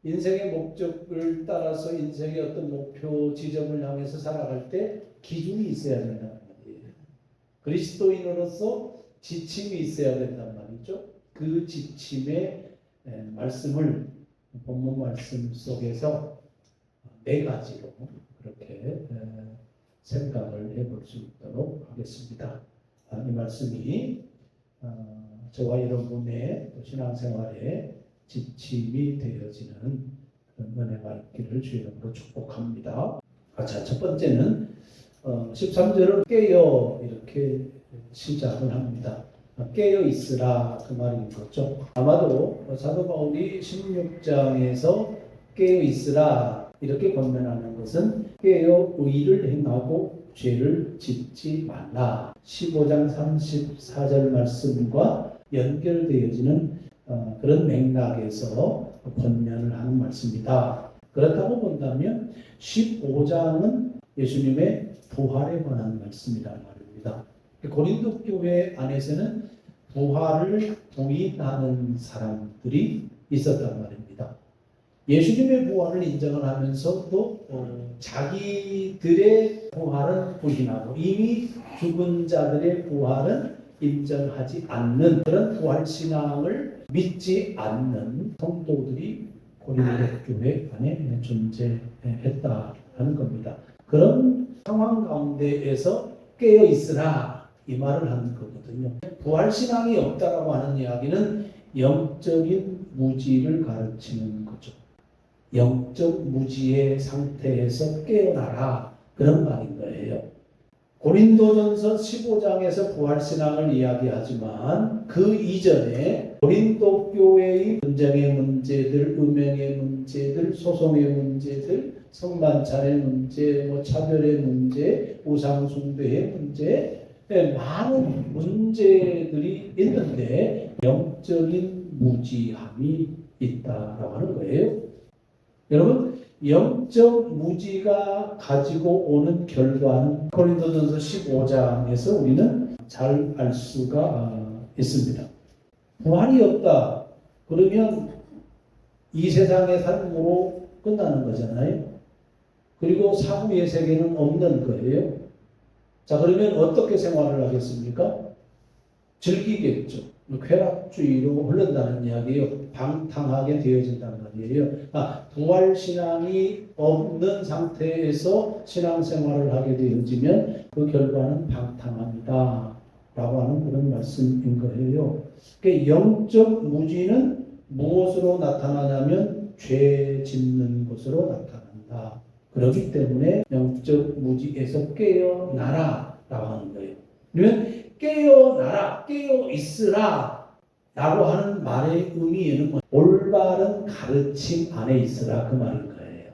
인생의 목적을 따라서 인생의 어떤 목표 지점을 향해서 살아갈 때 기준이 있어야 된다는 말이에요. 그리스도인으로서 지침이 있어야 된단 말이죠. 그 지침의 말씀을 본문 말씀 속에서 네 가지로 그렇게 생각을 해볼 수 있도록 하겠습니다. 이 말씀이 저와 여러분의 신앙생활에 지침이 되어지는 그런 은혜가 있기를 주의 이름으로 축복합니다. 자, 첫 번째는 13절을 깨어 이렇게 시작을 합니다. 깨어 있으라 그 말인 거죠. 아마도 사도 바울이 16장에서 깨어 있으라 이렇게 권면하는 것은 깨어 의를 행하고 죄를 짓지 말라. 15장 34절 말씀과 연결되어지는 그런 맥락에서 권면을 하는 말씀이다. 그렇다고 본다면 15장은 예수님의 부활에 관한 말씀이라는 말입니다. 고린도 교회 안에서는 부활을 부인하는 사람들이 있었단 말입니다. 예수님의 부활을 인정을 하면서도 자기들의 부활은 부인하고 이미 죽은 자들의 부활은 인정하지 않는 그런 부활 신앙을 믿지 않는 성도들이 고린도 교회 안에 존재했다는 겁니다. 그런 상황 가운데에서 깨어 있으라 이 말을 하는 거거든요. 부활 신앙이 없다라고 하는 이야기는 영적인 무지를 가르치는 거죠. 영적 무지의 상태에서 깨어나라 그런 말인 거예요. 고린도전서 15장에서 부활신앙을 이야기하지만 그 이전에 고린도 교회의 분쟁의 문제들, 음행의 문제들, 소송의 문제들, 성만찬의 문제, 차별의 문제, 우상숭배의 문제, 많은 문제들이 있는데 영적인 무지함이 있다라고 하는 거예요. 여러분, 영적 무지가 가지고 오는 결과는 고린도전서 15장에서 우리는 잘 알 수가 있습니다. 부활이 없다. 그러면 이 세상의 삶으로 끝나는 거잖아요. 그리고 사후의 세계는 없는 거예요. 자, 그러면 어떻게 생활을 하겠습니까? 즐기겠죠. 쾌락주의로 흐른다는 이야기예요. 방탕하게 되어진다는 말이에요. 부활신앙이 없는 상태에서 신앙생활을 하게 되어지면 그 결과는 방탕합니다 라고 하는 그런 말씀인 거예요. 그러니까 영적 무지는 무엇으로 나타나냐면 죄 짓는 것으로 나타난다. 그렇기 때문에 영적 무지에서 깨어나라 라고 하는 거예요. 그러면 깨어나라, 깨어있으라 라고 하는 말의 의미에는 올바른 가르침 안에 있으라 그 말인 거예요.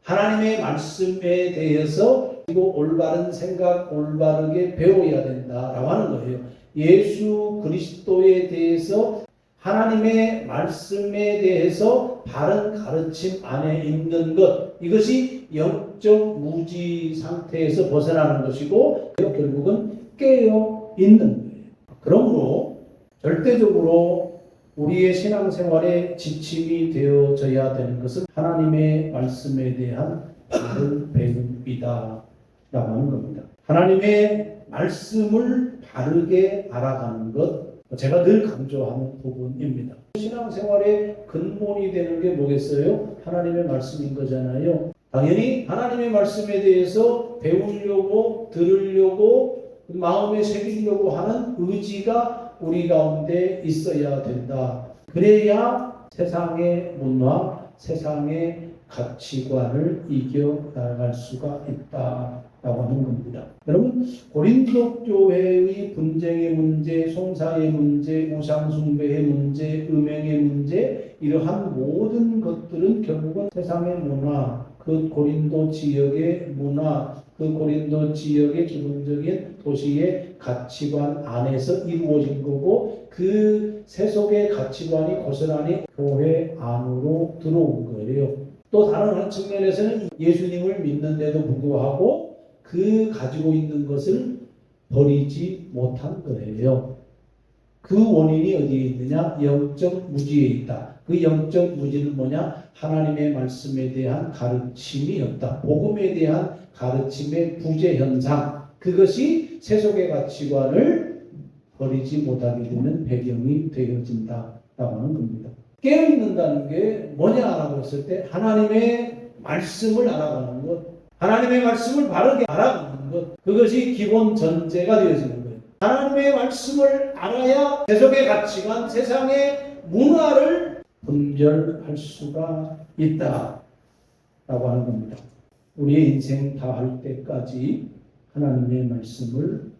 하나님의 말씀에 대해서 그리고 올바른 생각, 올바르게 배워야 된다라고 하는 거예요. 예수 그리스도에 대해서 하나님의 말씀에 대해서 바른 가르침 안에 있는 것, 이것이 영적 무지 상태에서 벗어나는 것이고 결국은 깨어 있는 거예요. 그러므로 절대적으로 우리의 신앙생활의 지침이 되어져야 되는 것은 하나님의 말씀에 대한 바른 배움이다 라고 하는 겁니다. 하나님의 말씀을 바르게 알아가는 것, 제가 늘 강조하는 부분입니다. 신앙생활의 근본이 되는 게 뭐겠어요? 하나님의 말씀인 거잖아요. 당연히 하나님의 말씀에 대해서 배우려고 들으려고 마음에 새기려고 하는 의지가 우리 가운데 있어야 된다. 그래야 세상의 문화, 세상의 가치관을 이겨나갈 수가 있다라고 하는 겁니다. 여러분, 고린도 교회의 분쟁의 문제, 송사의 문제, 우상숭배의 문제, 음행의 문제, 이러한 모든 것들은 결국은 세상의 문화, 그 고린도 지역의 문화, 그 고린도 지역의 기본적인 도시의 가치관 안에서 이루어진 거고 그 세속의 가치관이 고스란히 교회 안으로 들어온 거예요. 또 다른 한 측면에서는 예수님을 믿는데도 불구하고 그 가지고 있는 것을 버리지 못한 거예요. 그 원인이 어디에 있느냐? 영적 무지에 있다. 그 영적 무지는 뭐냐? 하나님의 말씀에 대한 가르침이 없다. 복음에 대한 가르침의 부재 현상. 그것이 세속의 가치관을 버리지 못하게 되는 배경이 되어진다라고 하는 겁니다. 깨어있는다는 게 뭐냐라고 했을 때 하나님의 말씀을 알아가는 것, 하나님의 말씀을 바르게 알아가는 것, 그것이 기본 전제가 되어지는 거예요. 하나님의 말씀을 알아야 세속의 가치관, 세상의 문화를 분별할 수가 있다라고 하는 겁니다. 우리의 인생 다 할 때까지 하나님의 말씀을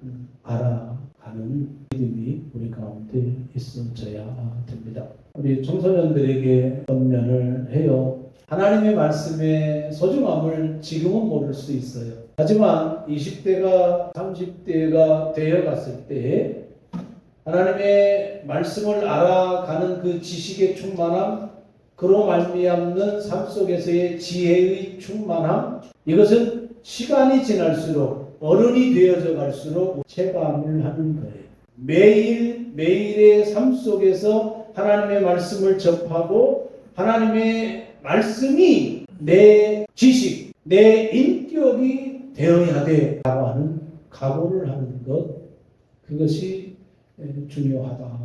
알아가는 믿음이 우리 가운데 있어져야 됩니다. 우리 청소년들에게 권면을 해요. 하나님의 말씀의 소중함을 지금은 모를 수 있어요. 하지만 20대가 30대가 되어갔을 때 하나님의 말씀을 알아가는 그 지식의 충만함, 그로 말미암는 삶 속에서의 지혜의 충만함, 이것은 시간이 지날수록 어른이 되어져 갈수록 체감을 하는 거예요. 매일매일의 삶 속에서 하나님의 말씀을 접하고 하나님의 말씀이 내 지식, 내 인격이 되어야 돼라고 하는 각오를 하는 것, 그것이 중요하다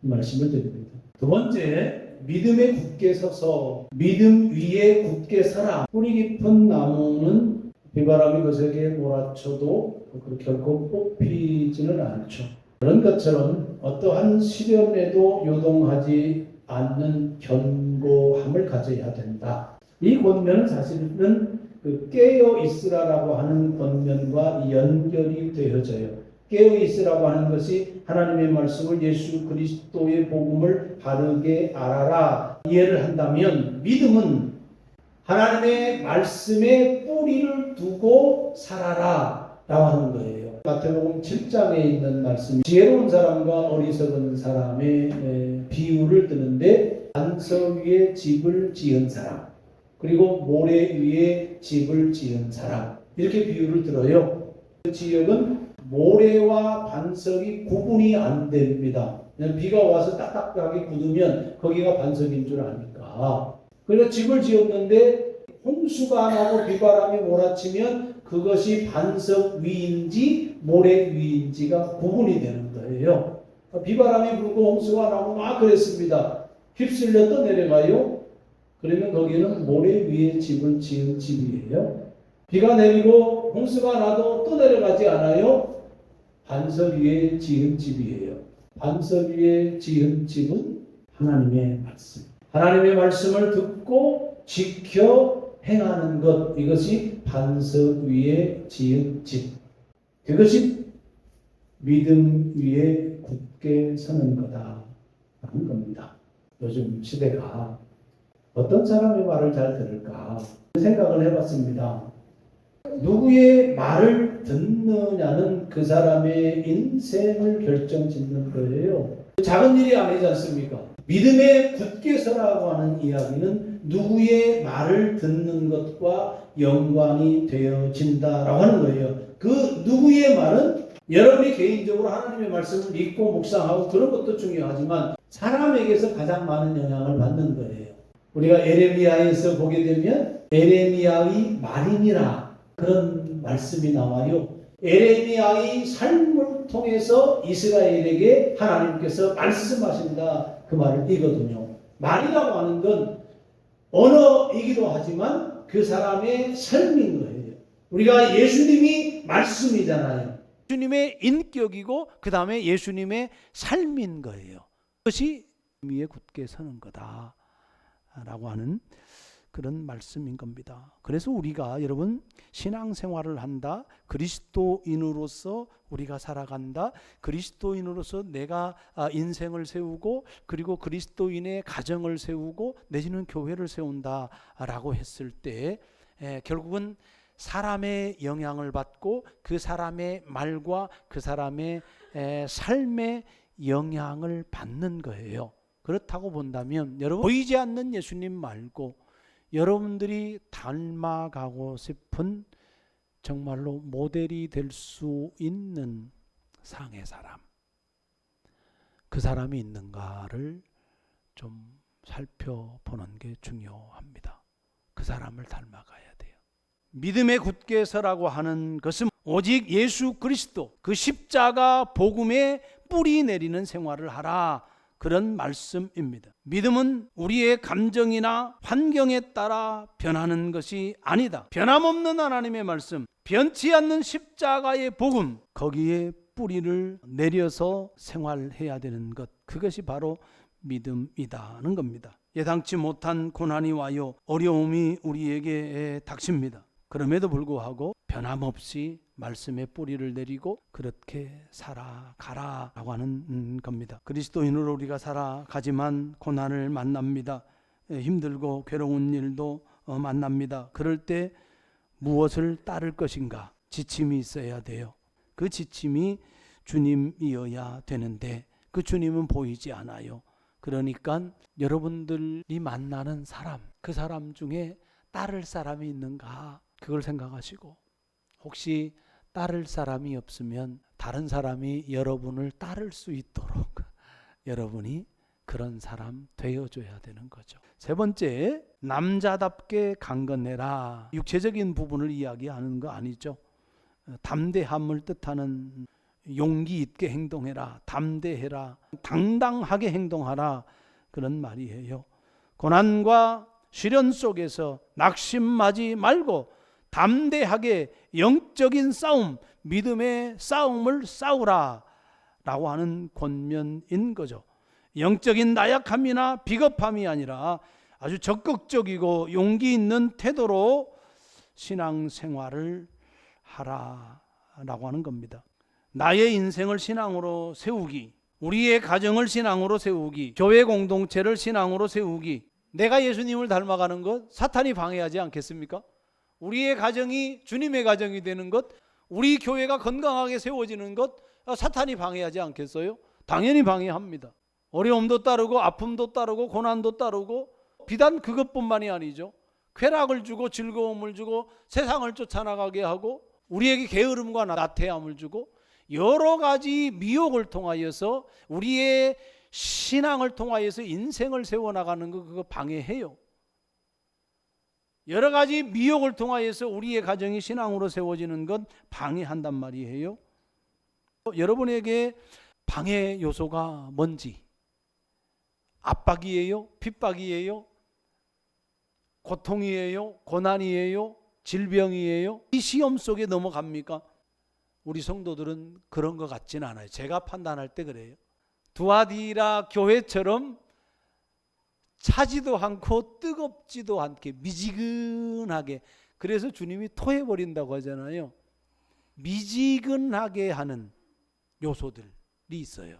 말씀을 드립니다. 두 번째, 믿음에 굳게 서서 믿음 위에 굳게 서라. 뿌리 깊은 나무는 비바람이 거세게 몰아쳐도 결코 뽑히지는 않죠. 그런 것처럼 어떠한 시련에도 요동하지 않는 견고함을 가져야 된다. 이 권면은 사실은 그 깨어 있으라라고 하는 권면과 연결이 되어져요. 깨어 있으라고 하는 것이 하나님의 말씀을, 예수 그리스도의 복음을 바르게 알아라 이해를 한다면, 믿음은 하나님의 말씀에 뿌리를 두고 살아라 라고 하는 거예요. 마태복음 7장에 있는 말씀, 지혜로운 사람과 어리석은 사람의 비유를 드는데, 반석 위에 집을 지은 사람, 그리고 모래 위에 집을 지은 사람, 이렇게 비유를 들어요. 그 지역은 모래와 반석이 구분이 안 됩니다. 그냥 비가 와서 딱딱하게 굳으면 거기가 반석인 줄 아니까. 그래서 집을 지었는데 홍수가 나고 비바람이 몰아치면 그것이 반석 위인지 모래 위인지가 구분이 되는 거예요. 비바람이 불고 홍수가 나고 막 그랬습니다. 휩쓸려 떠내려가요. 그러면 거기는 모래 위에 집을 지은 집이에요. 비가 내리고 홍수가 나도 떠내려가지 않아요. 반석 위에 지은 집이에요. 반석 위에 지은 집은 하나님의 말씀. 하나님의 말씀을 듣고 지켜 행하는 것, 이것이 반석 위에 지은 집. 그것이 믿음 위에 굳게 서는 거다라는 겁니다. 요즘 시대가 어떤 사람의 말을 잘 들을까 생각을 해봤습니다. 누구의 말을 듣느냐는 그 사람의 인생을 결정짓는 거예요. 작은 일이 아니지 않습니까? 믿음에 굳게 서라고 하는 이야기는 누구의 말을 듣는 것과 연관이 되어진다라고 하는 거예요. 그 누구의 말은 여러분이 개인적으로 하나님의 말씀을 믿고 묵상하고 그런 것도 중요하지만 사람에게서 가장 많은 영향을 받는 거예요. 우리가 에레미야에서 보게 되면 에레미야의 말이니라 그런 말씀이 나와요. 에레미야의 삶을 통해서 이스라엘에게 하나님께서 말씀하신다, 그 말이거든요. 말이라고 하는 건 언어이기도 하지만 그 사람의 삶인 거예요. 우리가 예수님이 말씀이잖아요. 예수님의 인격이고 그 다음에 예수님의 삶인 거예요. 그것이 위에 굳게 서는 거다라고 하는 그런 말씀인 겁니다. 그래서 우리가 여러분 신앙생활을 한다, 그리스도인으로서 우리가 살아간다, 그리스도인으로서 내가 인생을 세우고 그리고 그리스도인의 가정을 세우고 내지는 교회를 세운다라고 했을 때 결국은 사람의 영향을 받고 그 사람의 말과 그 사람의 삶의 영향을 받는 거예요. 그렇다고 본다면 여러분, 보이지 않는 예수님 말고 여러분들이 닮아가고 싶은 정말로 모델이 될 수 있는 상의 사람, 그 사람이 있는가를 좀 살펴보는 게 중요합니다. 그 사람을 닮아가야 돼요. 믿음에 굳게 서라고 하는 것은 오직 예수 그리스도 그 십자가 복음에 뿌리 내리는 생활을 하라, 그런 말씀입니다. 믿음은 우리의 감정이나 환경에 따라 변하는 것이 아니다. 변함없는 하나님의 말씀, 변치 않는 십자가의 복음, 거기에 뿌리를 내려서 생활해야 되는 것, 그것이 바로 믿음이다는 겁니다. 예상치 못한 고난이 와요, 어려움이 우리에게 닥칩니다. 그럼에도 불구하고 변함없이 말씀의 뿌리를 내리고 그렇게 살아가라라고 하는 겁니다. 그리스도인으로 우리가 살아가지만 고난을 만납니다. 힘들고 괴로운 일도 만납니다. 그럴 때 무엇을 따를 것인가? 지침이 있어야 돼요. 그 지침이 주님이어야 되는데 그 주님은 보이지 않아요. 그러니까 여러분들이 만나는 사람, 그 사람 중에 따를 사람이 있는가? 그걸 생각하시고, 혹시 따를 사람이 없으면 다른 사람이 여러분을 따를 수 있도록 여러분이 그런 사람 되어줘야 되는 거죠. 세 번째, 남자답게 강건해라. 육체적인 부분을 이야기하는 거 아니죠. 담대함을 뜻하는 용기 있게 행동해라, 담대해라, 당당하게 행동하라, 그런 말이에요. 고난과 시련 속에서 낙심하지 말고 담대하게 영적인 싸움, 믿음의 싸움을 싸우라 라고 하는 권면인 거죠. 영적인 나약함이나 비겁함이 아니라 아주 적극적이고 용기 있는 태도로 신앙생활을 하라라고 하는 겁니다. 나의 인생을 신앙으로 세우기, 우리의 가정을 신앙으로 세우기, 교회 공동체를 신앙으로 세우기, 내가 예수님을 닮아가는 것 사탄이 방해하지 않겠습니까? 우리의 가정이 주님의 가정이 되는 것, 우리 교회가 건강하게 세워지는 것 사탄이 방해하지 않겠어요? 당연히 방해합니다. 어려움도 따르고 아픔도 따르고 고난도 따르고, 비단 그것뿐만이 아니죠. 쾌락을 주고 즐거움을 주고 세상을 쫓아나가게 하고 우리에게 게으름과 나태함을 주고 여러 가지 미혹을 통하여서 우리의 신앙을 통하여서 인생을 세워나가는 거, 그거 방해해요. 여러 가지 미혹을 통하여서 우리의 가정이 신앙으로 세워지는 건 방해한단 말이에요. 여러분에게 방해 요소가 뭔지, 압박이에요? 핍박이에요? 고통이에요? 고난이에요? 질병이에요? 이 시험 속에 넘어갑니까? 우리 성도들은 그런 것 같지는 않아요. 제가 판단할 때 그래요. 두아디라 교회처럼 차지도 않고 뜨겁지도 않게 미지근하게, 그래서 주님이 토해버린다고 하잖아요. 미지근하게 하는 요소들이 있어요.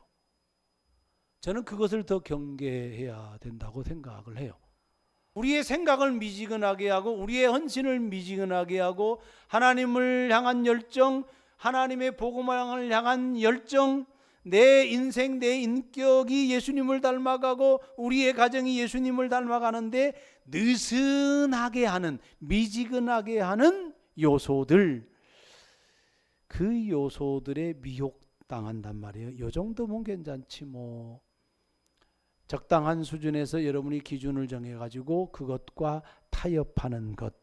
저는 그것을 더 경계해야 된다고 생각을 해요. 우리의 생각을 미지근하게 하고 우리의 헌신을 미지근하게 하고 하나님을 향한 열정, 하나님의 복음을 향한 열정, 내 인생, 내 인격이 예수님을 닮아가고 우리의 가정이 예수님을 닮아가는데 느슨하게 하는, 미지근하게 하는 요소들, 그 요소들에 미혹당한단 말이에요. 이 정도면 괜찮지 뭐. 적당한 수준에서 여러분이 기준을 정해가지고 그것과 타협하는 것.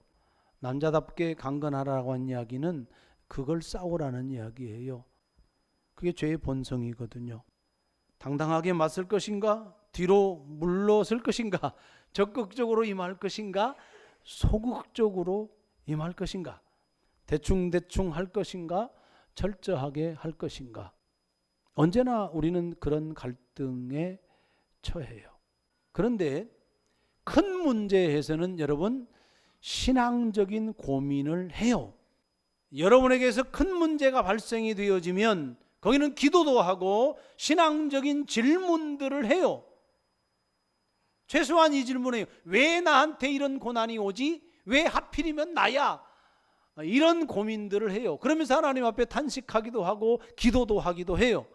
남자답게 강건하라고 한 이야기는 그걸 싸우라는 이야기예요. 그게 죄의 본성이거든요. 당당하게 맞설 것인가? 뒤로 물러설 것인가? 적극적으로 임할 것인가? 소극적으로 임할 것인가? 대충대충 할 것인가? 철저하게 할 것인가? 언제나 우리는 그런 갈등에 처해요. 그런데 큰 문제에서는 여러분 신앙적인 고민을 해요. 여러분에게서 큰 문제가 발생이 되어지면 거기는 기도도 하고 신앙적인 질문들을 해요. 최소한 이 질문이에요. 왜 나한테 이런 고난이 오지? 왜 하필이면 나야? 이런 고민들을 해요. 그러면서 하나님 앞에 탄식하기도 하고 기도도 하기도 해요.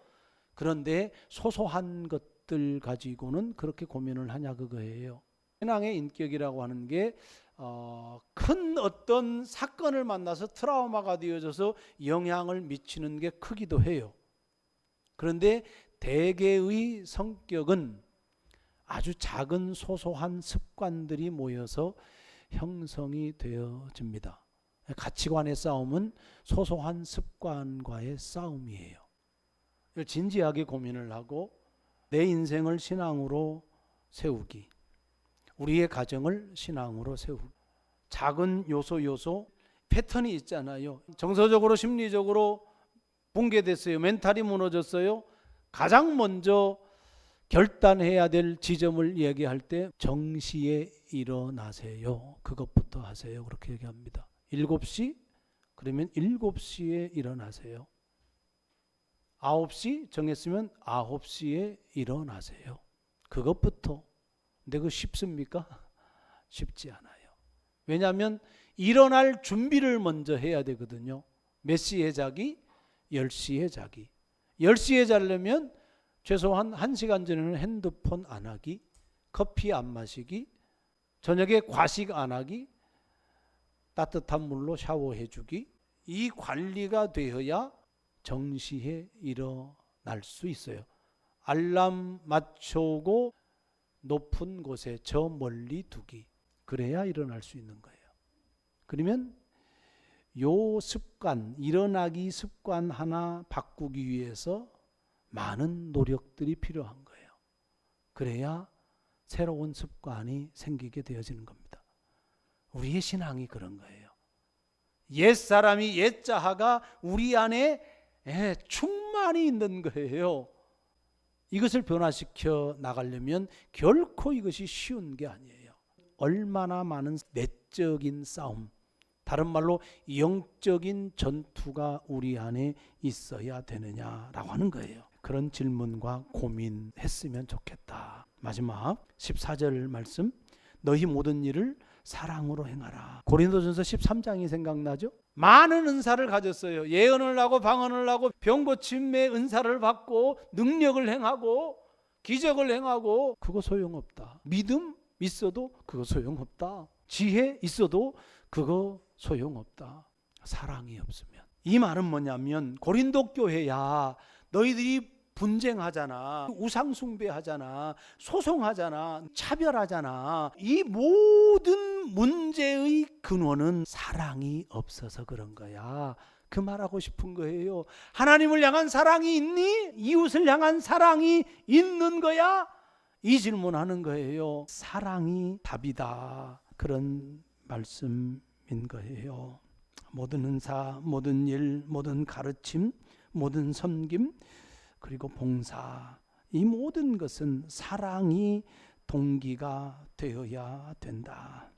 그런데 소소한 것들 가지고는 그렇게 고민을 하냐, 그거예요. 신앙의 인격이라고 하는 게 큰 어떤 사건을 만나서 트라우마가 되어져서 영향을 미치는 게 크기도 해요. 그런데 대개의 성격은 아주 작은 소소한 습관들이 모여서 형성이 되어집니다. 가치관의 싸움은 소소한 습관과의 싸움이에요. 진지하게 고민을 하고 내 인생을 신앙으로 세우기, 우리의 가정을 신앙으로 세우기, 작은 요소 패턴이 있잖아요. 정서적으로 심리적으로 붕괴됐어요. 멘탈이 무너졌어요. 가장 먼저 결단해야 될 지점을 얘기할 때 정시에 일어나세요. 그것부터 하세요. 그렇게 얘기합니다. 7시? 그러면 7시에 일어나세요. 9시 정했으면 9시에 일어나세요. 그것부터. 근데 그거 쉽습니까? 쉽지 않아요. 왜냐하면 일어날 준비를 먼저 해야 되거든요. 몇 시에 자기? 10시에 자기. 10시에 자려면 최소한 1시간 전에는 핸드폰 안 하기, 커피 안 마시기, 저녁에 과식 안 하기, 따뜻한 물로 샤워해 주기, 이 관리가 되어야 정시에 일어날 수 있어요. 알람 맞추고 높은 곳에 저 멀리 두기, 그래야 일어날 수 있는 거예요. 그러면 요 습관, 일어나기 습관 하나 바꾸기 위해서 많은 노력들이 필요한 거예요. 그래야 새로운 습관이 생기게 되어지는 겁니다. 우리의 신앙이 그런 거예요. 옛사람이 옛자아가 우리 안에 충만히 있는 거예요. 이것을 변화시켜 나가려면 결코 이것이 쉬운 게 아니에요. 얼마나 많은 내적인 싸움, 다른 말로 영적인 전투가 우리 안에 있어야 되느냐라고 하는 거예요. 그런 질문과 고민했으면 좋겠다. 마지막 14절 말씀, 너희 모든 일을 사랑으로 행하라. 고린도전서 13장이 생각나죠? 많은 은사를 가졌어요. 예언을 하고 방언을 하고 병고침의 은사를 받고 능력을 행하고 기적을 행하고, 그거 소용없다. 믿음 있어도 그거 소용없다. 지혜 있어도 그거 소용없다. 사랑이 없으면. 이 말은 뭐냐면 고린도 교회야, 너희들이 분쟁하잖아, 우상숭배하잖아, 소송하잖아, 차별하잖아. 이 모든 문제의 근원은 사랑이 없어서 그런 거야. 그 말하고 싶은 거예요. 하나님을 향한 사랑이 있니? 이웃을 향한 사랑이 있는 거야? 이 질문하는 거예요. 사랑이 답이다. 그런 말씀인 거예요. 모든 은사, 모든 일, 모든 가르침, 모든 섬김, 그리고 봉사, 이 모든 것은 사랑이 동기가 되어야 된다.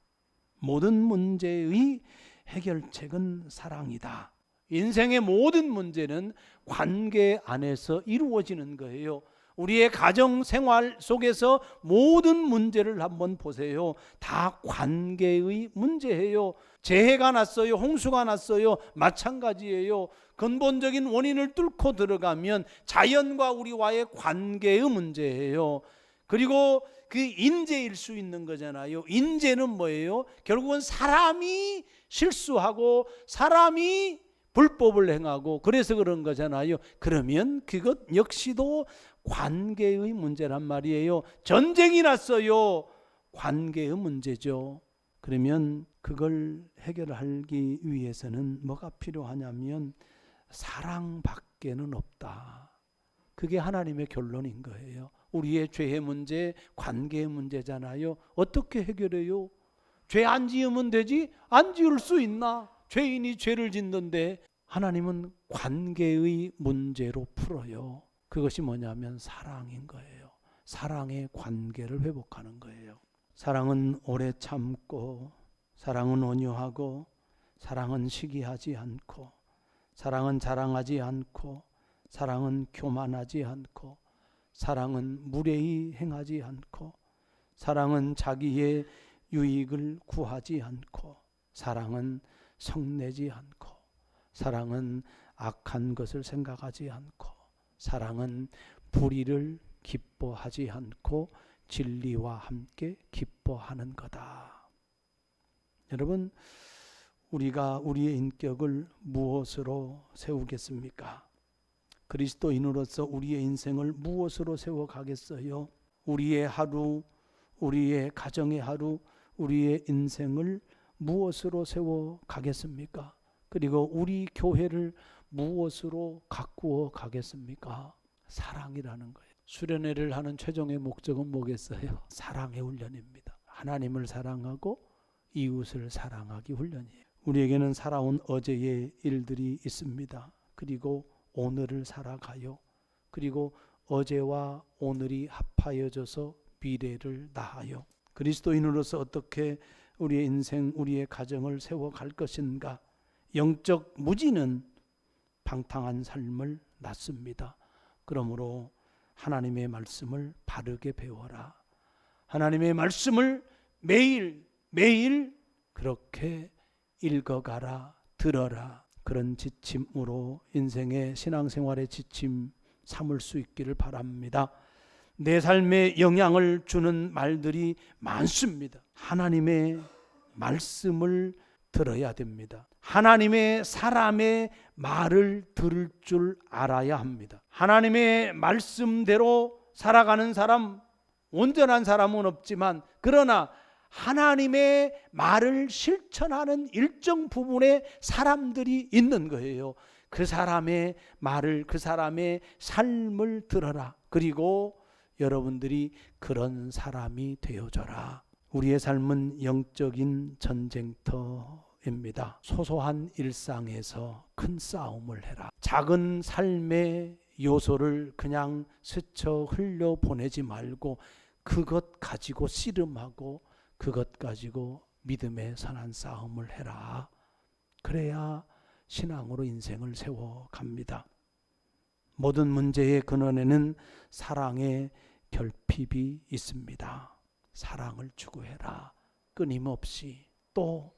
모든 문제의 해결책은 사랑이다. 인생의 모든 문제는 관계 안에서 이루어지는 거예요. 우리의 가정 생활 속에서 모든 문제를 한번 보세요. 다 관계의 문제예요. 재해가 났어요. 홍수가 났어요. 마찬가지예요. 근본적인 원인을 뚫고 들어가면 자연과 우리와의 관계의 문제예요. 그리고 그 인재일 수 있는 거잖아요. 인재는 뭐예요? 결국은 사람이 실수하고 사람이 불법을 행하고 그래서 그런 거잖아요. 그러면 그것 역시도 관계의 문제란 말이에요. 전쟁이 났어요. 관계의 문제죠. 그러면 그걸 해결하기 위해서는 뭐가 필요하냐면 사랑밖에는 없다. 그게 하나님의 결론인 거예요. 우리의 죄의 문제, 관계의 문제잖아요. 어떻게 해결해요? 죄 안 지으면 되지? 안 지을 수 있나? 죄인이 죄를 짓는데. 하나님은 관계의 문제로 풀어요. 그것이 뭐냐면 사랑인 거예요. 사랑의 관계를 회복하는 거예요. 사랑은 오래 참고, 사랑은 온유하고, 사랑은 시기하지 않고, 사랑은 자랑하지 않고, 사랑은 교만하지 않고, 사랑은 무례히 행하지 않고, 사랑은 자기의 유익을 구하지 않고, 사랑은 성내지 않고, 사랑은 악한 것을 생각하지 않고, 사랑은 불의를 기뻐하지 않고 진리와 함께 기뻐하는 거다. 여러분, 우리가 우리의 인격을 무엇으로 세우겠습니까? 그리스도인으로서 우리의 인생을 무엇으로 세워가겠어요? 우리의 하루, 우리의 가정의 하루, 우리의 인생을 무엇으로 세워가겠습니까? 그리고 우리 교회를 무엇으로 가꾸어 가겠습니까? 사랑이라는 거예요. 수련회를 하는 최종의 목적은 뭐겠어요? 사랑의 훈련입니다. 하나님을 사랑하고 이웃을 사랑하기 훈련이에요. 우리에게는 살아온 어제의 일들이 있습니다. 그리고 오늘을 살아가요. 그리고 어제와 오늘이 합하여져서 미래를 낳아요. 그리스도인으로서 어떻게 우리의 인생, 우리의 가정을 세워갈 것인가? 영적 무지는 방탕한 삶을 낳습니다. 그러므로 하나님의 말씀을 바르게 배워라. 하나님의 말씀을 매일 그렇게 읽어가라, 들어라. 그런 지침으로 인생의 신앙생활의 지침 삼을 수 있기를 바랍니다. 내 삶에 영향을 주는 말들이 많습니다. 하나님의 말씀을 들어야 됩니다. 하나님의 사람의 말을 들을 줄 알아야 합니다. 하나님의 말씀대로 살아가는 사람, 온전한 사람은 없지만 그러나 하나님의 말을 실천하는 일정 부분의 사람들이 있는 거예요. 그 사람의 말을, 그 사람의 삶을 들어라. 그리고 여러분들이 그런 사람이 되어줘라. 우리의 삶은 영적인 전쟁터입니다. 소소한 일상에서 큰 싸움을 해라. 작은 삶의 요소를 그냥 스쳐 흘려보내지 말고 그것 가지고 씨름하고 그것 가지고 믿음의 선한 싸움을 해라. 그래야 신앙으로 인생을 세워갑니다. 모든 문제의 근원에는 사랑의 결핍이 있습니다. 사랑을 추구해라. 끊임없이 또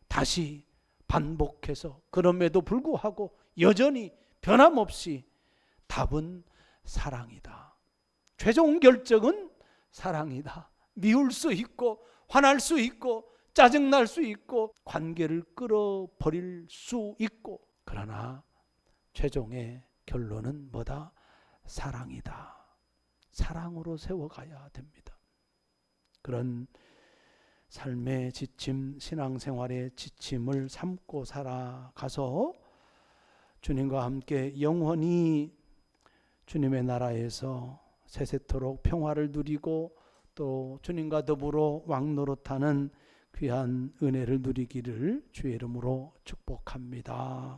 다시 반복해서 그럼에도 불구하고 여전히 변함없이 답은 사랑이다. 최종 결정은 사랑이다. 미울 수 있고 화날 수 있고 짜증날 수 있고 관계를 끌어버릴 수 있고 그러나 최종의 결론은 뭐다? 사랑이다. 사랑으로 세워가야 됩니다. 그런 삶의 지침, 신앙생활의 지침을 삼고 살아가서 주님과 함께 영원히 주님의 나라에서 세세토록 평화를 누리고 또 주님과 더불어 왕노릇하는 귀한 은혜를 누리기를 주의 이름으로 축복합니다.